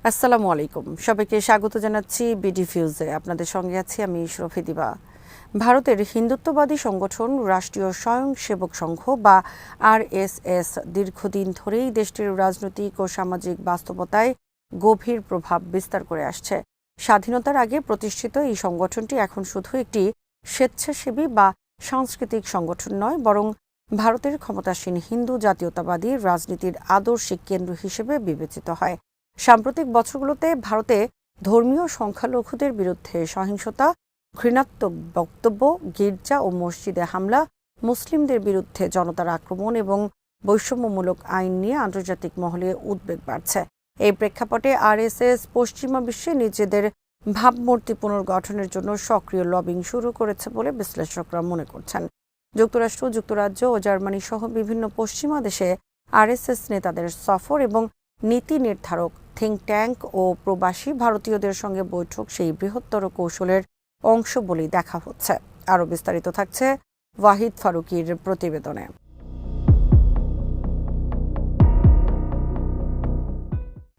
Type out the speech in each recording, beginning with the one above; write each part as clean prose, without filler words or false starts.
আসসালামু আলাইকুম, সবাইকে স্বাগত জানাচ্ছি বিডি ফিউজে। আপনাদের সঙ্গে আছি আমি ইশরফি দিবা। ভারতের হিন্দুত্ববাদী সংগঠন রাষ্ট্রীয় স্বয়ংসেবক সংঘ বা আরএসএস দীর্ঘদিন ধরেই দেশটির রাজনৈতিক ও সামাজিক বাস্তবতায় গভীর প্রভাব বিস্তার করে আসছে। স্বাধীনতার আগে প্রতিষ্ঠিত এই সংগঠনটি এখন শুধু একটি স্বেচ্ছাসেবী বা সাংস্কৃতিক সংগঠন নয়, বরং ভারতের ক্ষমতাসীন হিন্দু জাতীয়তাবাদী রাজনীতির আদর্শিক কেন্দ্র হিসেবে বিবেচিত হয়। সাম্প্রতিক বছরগুলোতে ভারতে ধর্মীয় সংখ্যালঘুদের বিরুদ্ধে সহিংসতা, ঘৃণাত্মক বক্তব্য, গির্জা ও মসজিদে হামলা, মুসলিমদের বিরুদ্ধে জনতার আক্রমণ এবং বৈষম্যমূলক আইন নিয়ে আন্তর্জাতিক মহলে উদ্বেগ বাড়ছে। এই প্রেক্ষাপটে আরএসএস পশ্চিমা বিশ্বে নিজেদের ভাবমূর্তি পুনর্গঠনের জন্য সক্রিয় লবিং শুরু করেছে বলে বিশ্লেষকরা মনে করছেন। যুক্তরাষ্ট্র, যুক্তরাজ্য ও জার্মানি সহ বিভিন্ন পশ্চিমা দেশে আরএসএস নেতাদের সফর এবং নীতি নির্ধারক, থিঙ্ক ট্যাঙ্ক ও প্রবাসী ভারতীয়দের সঙ্গে বৈঠক সেই বৃহত্তর কৌশলের অংশ বলেই দেখা হচ্ছে। আরও বিস্তারিত থাকছে ওয়াহিদ ফারুকীর প্রতিবেদনে।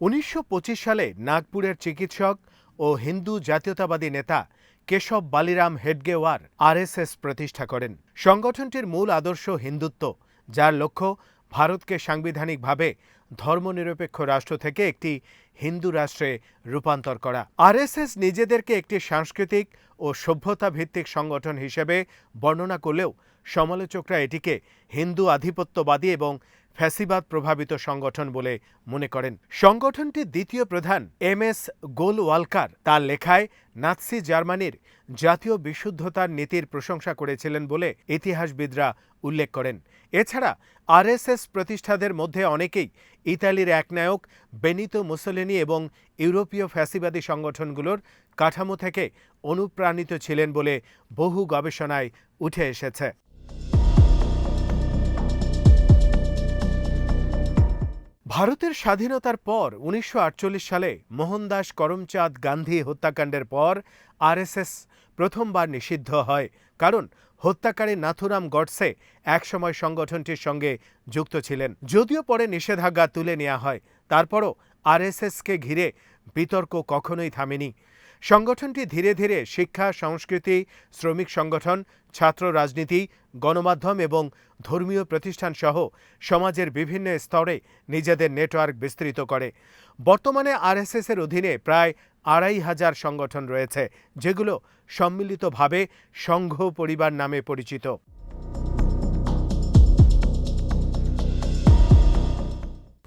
১৯২৫ সালে নাগপুরের চিকিৎসক ও হিন্দু জাতীয়তাবাদী নেতা কেশব বালিরাম হেডগেওয়ার আরএসএস প্রতিষ্ঠা করেন। সংগঠনটির মূল আদর্শ হিন্দুত্ব, যার লক্ষ্য ভারতকে সাংবিধানিকভাবে ধর্মনিরপেক্ষ রাষ্ট্র থেকে একটি হিন্দু রাষ্ট্রে রূপান্তর করা। আরএসএস নিজেদেরকে একটি সাংস্কৃতিক ও সভ্যতা ভিত্তিক সংগঠন হিসেবে বর্ণনা করলেও সমালোচকরা এটিকে হিন্দু আধিপত্যবাদী এবং ফ্যাসিবাদ প্রভাবিত সংগঠন বলে মনে করেন। সংগঠনটির দ্বিতীয় প্রধান এম.এস. গোলওয়ালকার তার লেখায় নাৎসি জার্মানির জাতীয় বিশুদ্ধতার নীতির প্রশংসা করেছিলেন বলে ইতিহাসবিদরা উল্লেখ করেন। এছাড়া আরএসএস প্রতিষ্ঠাদের মধ্যে অনেকেই ইতালির একনায়ক বেনিতো মুসোলিনি এবং ইউরোপীয় ফ্যাসিবাদী সংগঠনগুলোর কাঠামো থেকে অনুপ্রাণিত ছিলেন বলে বহু গবেষণায় উঠে এসেছে। ভারতের স্বাধীনতার পর ১৯৪৮ সালে মোহনদাস করমচাঁদ গান্ধী হত্যাকাণ্ডের পর আরএসএস প্রথমবার নিষিদ্ধ হয়, কারণ হত্যাকারী নাথুরাম গডসে একসময় সংগঠনটির সঙ্গে যুক্ত ছিলেন। যদিও পরে নিষেধাজ্ঞা তুলে নেওয়া হয়, তারপরও আরএসএসকে ঘিরে বিতর্ক কখনোই থামেনি। সংগঠনটি ধীরে ধীরে শিক্ষা, সংস্কৃতি, শ্রমিক সংগঠন, ছাত্র রাজনীতি, গণমাধ্যম এবং ধর্মীয় প্রতিষ্ঠান সহ সমাজের বিভিন্ন স্তরে নিজেদের নেটওয়ার্ক বিস্তৃত করে। বর্তমানে আরএসএসের অধীনে প্রায় ২৫০০ সংগঠন রয়েছে, যেগুলো সম্মিলিতভাবে সংঘ পরিবার নামে পরিচিত।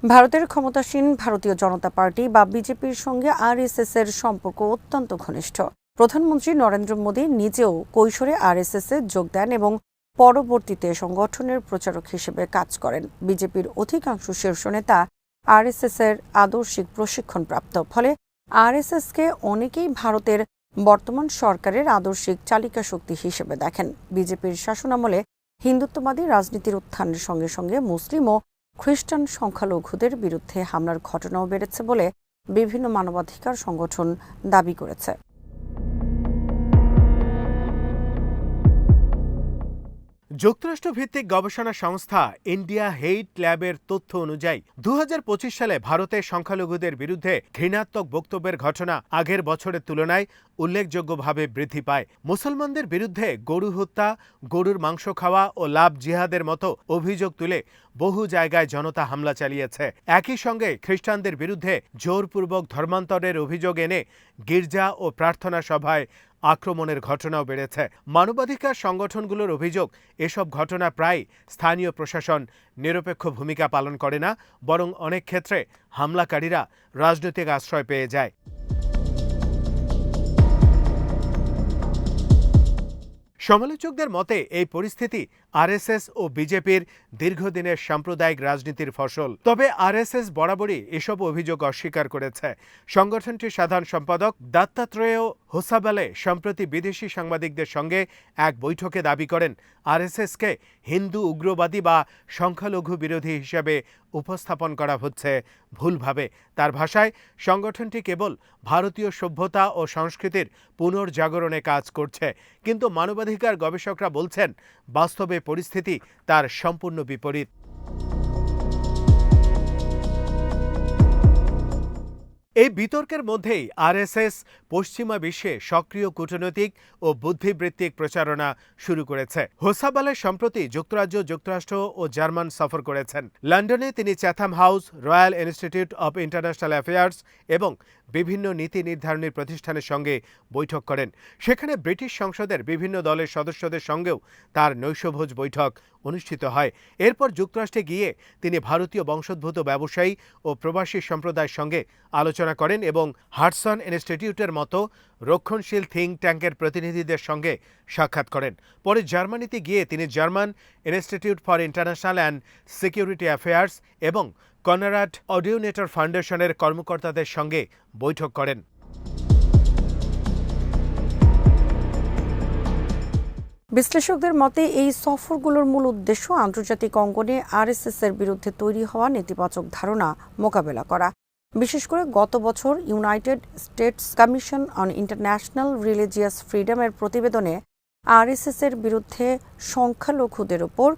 ভারতের ক্ষমতাসীন ভারতীয় জনতা পার্টি বা বিজেপির সঙ্গে আরএসএস এর সম্পর্ক অত্যন্ত ঘনিষ্ঠ। প্রধানমন্ত্রী নরেন্দ্র মোদী নিজেও কৈশোরে আরএসএস এ যোগ দেন এবং পরবর্তীতে সংগঠনের প্রচারক হিসেবে কাজ করেন। বিজেপির অধিকাংশ শীর্ষ নেতা আরএসএস এর আদর্শিক প্রশিক্ষণপ্রাপ্ত, ফলে আরএসএসকে অনেকেই ভারতের বর্তমান সরকারের আদর্শিক চালিকা শক্তি হিসেবে দেখেন। বিজেপির শাসনামলে হিন্দুত্ববাদী রাজনীতির উত্থানের সঙ্গে সঙ্গে মুসলিম ও খ্রিস্টান সংখ্যালঘুদের বিরুদ্ধে হামলার ঘটনাও বেড়েছে বলে বিভিন্ন মানবাধিকার সংগঠন দাবি করেছে। যুক্তরাষ্ট্রভিত্তিক গবেষণা সংস্থা ইন্ডিয়া হেইট ল্যাবের তথ্য অনুযায়ী ২০২৫ সালে ভারতের সংখ্যালঘুদের বিরুদ্ধে ঘৃণাত্মক বক্তব্যের ঘটনা আগের বছরের তুলনায় উল্লেখযোগ্যভাবে বৃদ্ধি পায়। মুসলমানদের বিরুদ্ধে গরু হত্যা, গরুর মাংস খাওয়া ও লাভ জিহাদের মতো অভিযোগ তুলে বহু জায়গায় জনতা হামলা চালিয়েছে। একই সঙ্গে খ্রিস্টানদের বিরুদ্ধে জোরপূর্বক ধর্মান্তরের অভিযোগ এনে গির্জা ও প্রার্থনা সভায় আক্রমণের ঘটনাও বেড়েছে। মানবাধিকার সংগঠনগুলোর অভিযোগ, এসব ঘটনা প্রায় স্থানীয় প্রশাসন নিরপেক্ষ ভূমিকা পালন করে না, বরং অনেক ক্ষেত্রে হামলাকারীরা রাজনৈতিক আশ্রয় পেয়ে যায়। সমালোচকদের মতে এই পরিস্থিতি আরএসএস ও বিজেপির দীর্ঘদিনের সাম্প্রদায়িক রাজনীতির ফসল। তবে আরএসএস বরাবরই এসব অভিযোগ অস্বীকার করেছে। সংগঠনটির সাধারণ সম্পাদক দত্তাত্রেয় হোসাবালে সম্প্রতি বিদেশি সাংবাদিকদের সঙ্গে এক বৈঠকে দাবি করেন, আরএসএসকে হিন্দু উগ্রবাদী বা সংখ্যালঘু বিরোধী হিসেবে উপস্থাপন করা হচ্ছে ভুলভাবে। তার ভাষায়, সংগঠনটি কেবল ভারতীয় সভ্যতা ও সংস্কৃতির পুনর্জাগরণে কাজ করছে, কিন্তু মানবাধিকার গবেষকরা বলছেন বাস্তবে পরিস্থিতি তার সম্পূর্ণ বিপরীত। এই বিতর্কের মধ্যেই আরএসএস পশ্চিমা বিশ্বে সক্রিয় কূটনৈতিক ও বুদ্ধিবৃত্তিক প্রচারণা শুরু করেছে। হোসাবালে সম্প্রতি যুক্তরাজ্য, যুক্তরাষ্ট্র ও জার্মান সফর করেছেন। লন্ডনে তিনি Chatham house, royal institute of international affairs এবং বিভিন্ন নীতি নির্ধারণী প্রতিষ্ঠানের সঙ্গে বৈঠক করেন। সেখানে ব্রিটিশ সংসদের বিভিন্ন দলের সদস্যদের সঙ্গেও তার নৈশভোজ বৈঠক অনুষ্ঠিত হয়। এরপর যুক্তরাষ্ট্রে গিয়ে তিনি ভারতীয় বংশোদ্ভূত ব্যবসায়ী ও প্রবাসী সম্প্রদায়ের সঙ্গে আলোচনা করেন এবং হাডসন ইনস্টিটিউটের মতো রক্ষণশীল থিঙ্ক ট্যাঙ্কের প্রতিনিধিদের সঙ্গে সাক্ষাৎ করেন। পরে জার্মানিতে গিয়ে তিনি German institute for international and security affairs এবং কনরাড অডিওনেটর ফাউন্ডেশনের কর্মকর্তাদের সঙ্গে বৈঠক করেন। বিশ্লেষকদের মতে এই সফরগুলোর মূল উদ্দেশ্য আন্তর্জাতিক অঙ্গনে আরএসএস এর বিরুদ্ধে তৈরি হওয়া নেতিবাচক ধারণা মোকাবেলা করা। বিশেষ করে গত বছর United States commission on international religious ফ্রিডমের প্রতিবেদনে আরএসএস এর বিরুদ্ধে সংখ্যালঘুদের উপর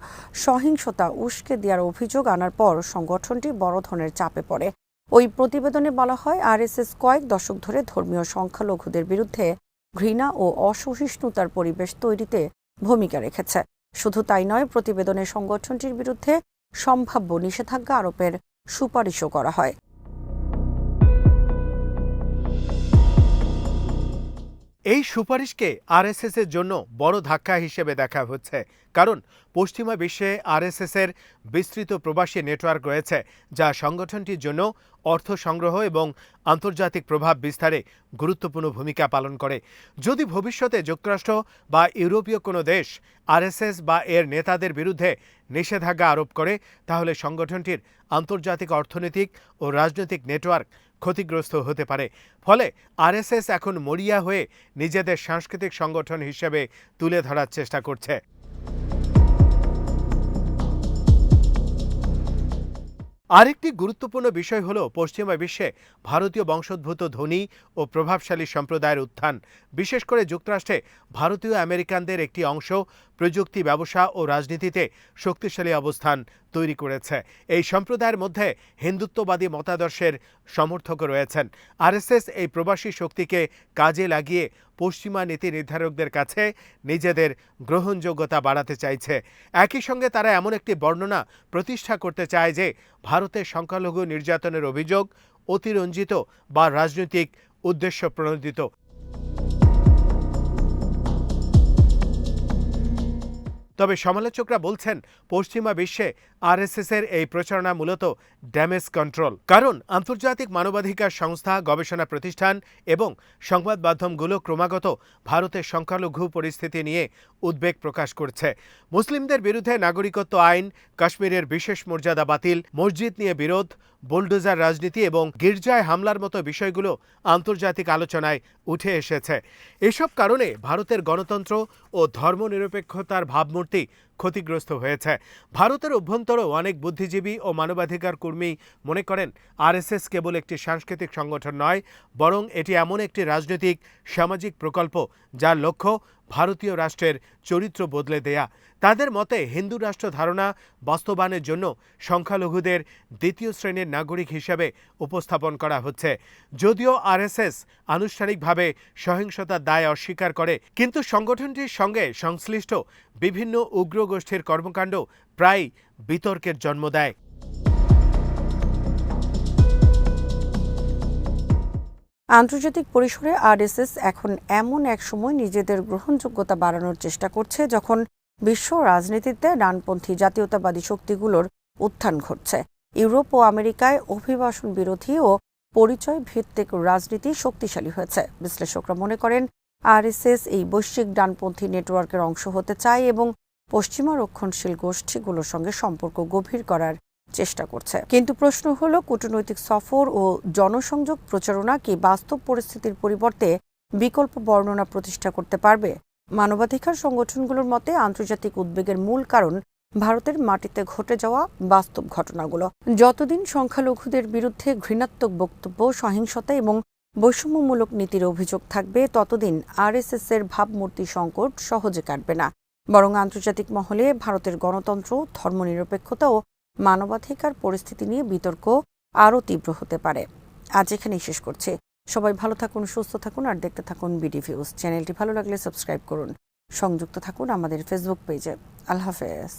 সহিংসতা উস্কে দেওয়ার অভিযোগ আনার পর সংগঠনটি বড় ধরনের চাপে পড়ে। ওই প্রতিবেদনে বলা হয়, আরএসএস কয়েক দশক ধরে ধর্মীয় সংখ্যালঘুদের বিরুদ্ধে ঘৃণা ও অসহিষ্ণুতার পরিবেশ তৈরিতে ভূমিকা রেখেছে। শুধু তাই নয়, প্রতিবেদনে সংগঠনটির বিরুদ্ধে সম্ভাব্য নিষেধাজ্ঞা আরোপের সুপারিশও করা হয়। এই সুপারিশকে আরএসএসের জন্য বড় ধাক্কা হিসেবে দেখা হচ্ছে, কারণ পশ্চিমা বিশ্বে আরএসএসের বিস্তৃত প্রবাসী নেটওয়ার্ক রয়েছে, যা সংগঠনটির জন্য অর্থ সংগ্রহ এবং আন্তর্জাতিক প্রভাব বিস্তারে গুরুত্বপূর্ণ ভূমিকা পালন করে। যদি ভবিষ্যতে যুক্তরাষ্ট্র বা ইউরোপীয় কোনো দেশ আরএসএস বা এর নেতাদের বিরুদ্ধে নিষেধাজ্ঞা আরোপ করে, তাহলে সংগঠনটির আন্তর্জাতিক অর্থনৈতিক ও রাজনৈতিক নেটওয়ার্ক ক্ষতিগ্রস্ত হতে পারে। ফলে আরএসএস এখন মরিয়া হয়ে নিজেদের সাংস্কৃতিক সংগঠন হিসেবে তুলে ধরার চেষ্টা করছে। আরেকটি গুরুত্বপূর্ণ বিষয় হল পশ্চিমা বিশ্বে ভারতীয় বংশোদ্ভূত ধনী ও প্রভাবশালী সম্প্রদায়ের উত্থান। বিশেষ করে যুক্তরাষ্ট্রে ভারতীয় আমেরিকানদের একটি অংশ প্রযুক্তি, ব্যবসা ও রাজনীতিতে শক্তিশালী অবস্থান তৈরি করেছে। এই সম্প্রদায়ের মধ্যে হিন্দুত্ববাদী মতাদর্শের সমর্থকও রয়েছেন। আরএসএস এই প্রবাসী শক্তিকে কাজে লাগিয়ে পশ্চিমা নীতি নির্ধারকদের কাছে নিজেদের গ্রহণযোগ্যতা বাড়াতে চাইছে। একই সঙ্গে তারা এমন একটি বর্ণনা প্রতিষ্ঠা করতে চায় যে ভারতের সংখ্যালঘু নির্যাতনের অভিযোগ অতিরঞ্জিত বা রাজনৈতিক উদ্দেশ্য প্রণোদিত। তবে সমালোচকরা বলছেন, পশ্চিমা বিশ্বে আরএসএসের এই প্রচারণা মূলত ড্যামেজ কন্ট্রোল, কারণ আন্তর্জাতিক মানবাধিকার সংস্থা, গবেষণা প্রতিষ্ঠান এবং সংবাদ মাধ্যমগুলো ক্রমাগত ভারতের সংখ্যালঘু পরিস্থিতি নিয়ে উদ্বেগ প্রকাশ করছে। মুসলিমদের বিরুদ্ধে নাগরিকত্ব আইন, কাশ্মীরের বিশেষ মর্যাদা বাতিল, মসজিদ নিয়ে বিরোধ, বুলডোজার রাজনীতি এবং গির্জায় হামলার মতো বিষয়গুলো আন্তর্জাতিক আলোচনায় উঠে এসেছে। এসব কারণে ভারতের গণতন্ত্র ও ধর্মনিরপেক্ষতার ভাবমূর্তি ক্ষতিগ্রস্ত হয়েছে। ভারতের অভ্যন্তরেও অনেক বুদ্ধিজীবী ও মানবাধিকার কর্মী মনে করেন, আরএসএস কেবল একটি সাংস্কৃতিক সংগঠন নয়, বরং এটি এমন একটি রাজনৈতিক সামাজিক প্রকল্প যার লক্ষ্য ভারতীয় রাষ্ট্রের চরিত্র বদলে দেয়া। তাদের মতে হিন্দু রাষ্ট্র ধারণা বাস্তবায়নের জন্য সংখ্যালঘুদের দ্বিতীয় শ্রেণীর নাগরিক হিসেবে উপস্থাপন করা হচ্ছে। যদিও আরএসএস আনুষ্ঠানিকভাবে সহিংসতার দায় অস্বীকার করে, কিন্তু সংগঠনটির সঙ্গে সংশ্লিষ্ট বিভিন্ন উগ্র গোষ্ঠীর কর্মকাণ্ড প্রায় বিতর্কের জন্ম দেয়। আন্তর্জাতিক পরিসরে আরএসএস এখন এমন এক সময় নিজেদের গ্রহণযোগ্যতা বাড়ানোর চেষ্টা করছে যখন বিশ্ব রাজনীতিতে ডানপন্থী জাতীয়তাবাদী শক্তিগুলোর উত্থান ঘটছে। ইউরোপ ও আমেরিকায় অভিবাসন বিরোধী ও পরিচয় ভিত্তিক রাজনীতি শক্তিশালী হয়েছে। বিশ্লেষকরা মনে করেন, আরএসএস এই বৈশ্বিক ডানপন্থী নেটওয়ার্কের অংশ হতে চায় এবং পশ্চিমা রক্ষণশীল গোষ্ঠীগুলোর সঙ্গে সম্পর্ক গভীর করার চেষ্টা করছে। কিন্তু প্রশ্ন হলো, কূটনৈতিক সফর ও জনসংযোগ প্রচারণা কি বাস্তব পরিস্থিতির পরিবর্তে বিকল্প বর্ণনা প্রতিষ্ঠা করতে পারবে? মানবাধিকার সংগঠনগুলোর মতে আন্তর্জাতিক উদ্বেগের মূল কারণ ভারতের মাটিতে ঘটে যাওয়া বাস্তব ঘটনাগুলো। যতদিন সংখ্যালঘুদের বিরুদ্ধে ঘৃণাত্মক বক্তব্য, সহিংসতা এবং বৈষম্যমূলক নীতির অভিযোগ থাকবে, ততদিন আরএসএস এর ভাবমূর্তি সংকট সহজে কাটবে না। বরং আন্তর্জাতিক মহলে ভারতের গণতন্ত্র, ধর্মনিরপেক্ষতা ও মানবাধিকার পরিস্থিতি নিয়ে বিতর্ক আরও তীব্র হতে পারে। আজ এখানেই শেষ করছি। সবাই ভালো থাকুন, সুস্থ থাকুন আর দেখতে থাকুন বিডি ভিউজ। চ্যানেলটি ভালো লাগলে সাবস্ক্রাইব করুন, সংযুক্ত থাকুন আমাদের ফেসবুক পেজে। আল্লাহ হাফেজ।